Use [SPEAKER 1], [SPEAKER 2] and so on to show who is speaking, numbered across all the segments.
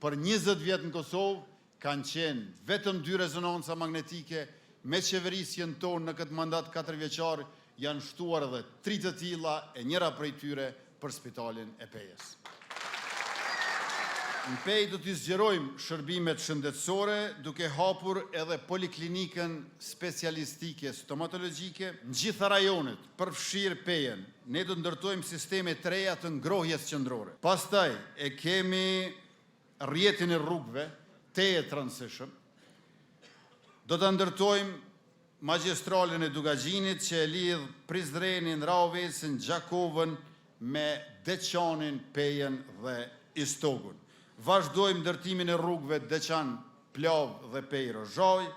[SPEAKER 1] për 20 vjetë në Kosovë kanë qenë vetëm 2 rezonanca magnetike, me qeverisjen tonë në këtë mandat 4 vjeqar janë shtuar edhe 3 të tilla e njëra prej tyre për spitalin e Pejës. Në Pejë do t'i zgjerojmë shërbimet shëndetësore duke hapur edhe poliklinikën specialistike stomatologjike në gjitha rajonet, përfshirë Pejën. Ne do të ndërtojmë sisteme të reja të ngrohjes qendrore. Pastaj e kemi rrjetin e rrugëve, teje transition. Do të ndërtojmë magjistralin e Dugagjinit që e lidh Prizrenin, Raovesin, Gjakovën me Deçanin, Pejën dhe Istogun. Vazhdojmë ndërtimin e rrugëve Deçan, Plavë dhe Pejë Rozhaj.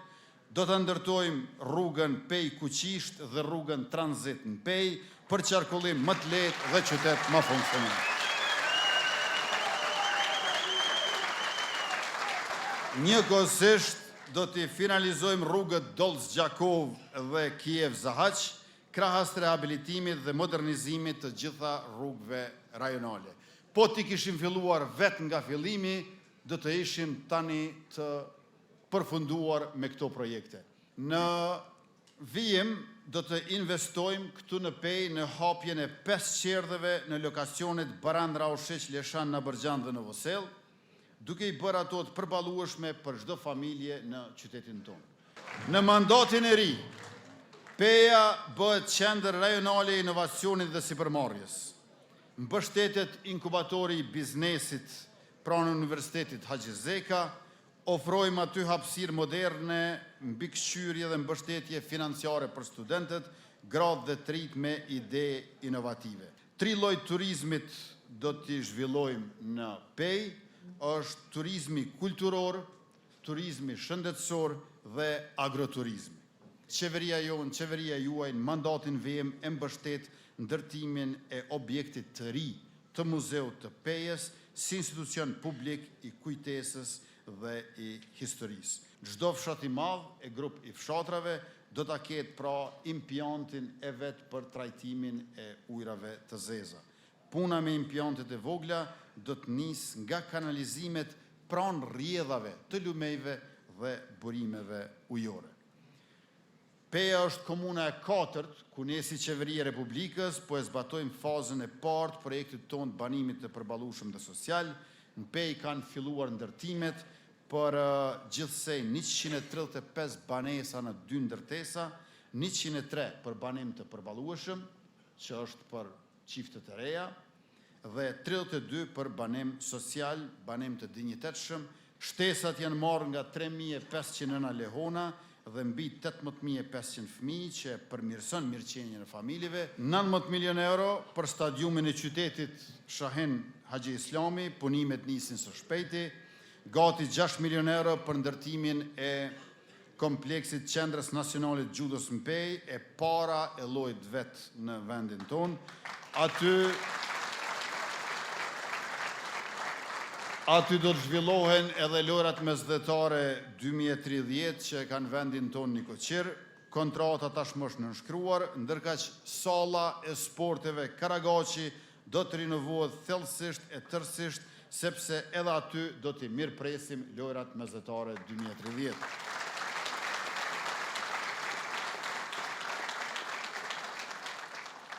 [SPEAKER 1] Do të ndërtojmë rrugën Pejë Kuqisht dhe rrugën Tranzit në Pejë për qarkullim më të lehtë dhe qytet më funksional. Njëkohësisht do të finalizojmë rrugët Dolz-Gjakov dhe Kiev-Zahaq, krahas rehabilitimit dhe modernizimit të gjitha rrugëve rajonale. Po t'i kishim filluar vetë nga fillimi, do të ishim tani të përfunduar me këto projekte. Në vijim do të investojmë këtu në Pejë në hapjen e 5 qerdheve në lokacionet Baran, Rausheq, Leshan, Nabërgjan dhe Novosel, duke i bërë ato të përballueshme për çdo familje në qytetin tonë. Në mandatin e ri, Peja bëhet qendër rajonale e inovacionit dhe sipërmarrjes. Mbështetet inkubatori i biznesit pranë Universitetit Haxhi Zeka, ofrojmë aty hapësirë moderne, mbikëqyrje dhe mbështetje financiare për studentët, gradë dhe trit me ide inovative. 3 lloj turizmit do t'i zhvillojmë në Pejë, është turizmi kulturor, turizmi shëndetësor dhe agroturizmi. Qeveria jonë, qeveria juaj në mandatin VM e mbështet ndërtimin e objektit të ri të muzeut të Pejës si institucion publik i kujtesës dhe i historisë. Çdo fshat i madh e grup i fshatrave do ta ketë pra impjantin e vet për trajtimin e ujrave të zeza. Puna me impjantet e vogla do të nisë nga kanalizimet pranë rrjedhave të lumejve dhe burimeve ujore. Peja është komuna e 4, ku ne si qeveri e Republikës po e zbatojmë fazën e parë të projektit tonë të banimit të përballueshëm dhe social. Në Pejë kanë filluar ndërtimet për gjithsej 135 banesa në 2 ndërtesa, 103 për banim të përballueshëm, që është për çiftet e reja, dhe 32 për banim social, banim të dinjitetshëm. Shtesat janë marrë nga 3500 nëna lehona dhe mbi 18.500 fëmijë që përmirëson mirëqenien e familjeve, 19 milion euro për stadiumin e qytetit Shahin Haxhi Islami, punimet nisin së shpejti, gati 6 milion euro për ndërtimin e kompleksit Qendrës Nacionale të Judos në Pejë, e para e llojit vet në vendin tonë. Aty do të zhvillohen edhe lojrat mesdhetare 2030 që kanë vendin tonë një Koqir, kontrata tashmë është nënshkruar, ndërkaq salla e sporteve Karagaçi do të rinovohet thellësisht e tërësisht, sepse edhe aty do t'i mirëpresim lojrat mesdhetare 2030.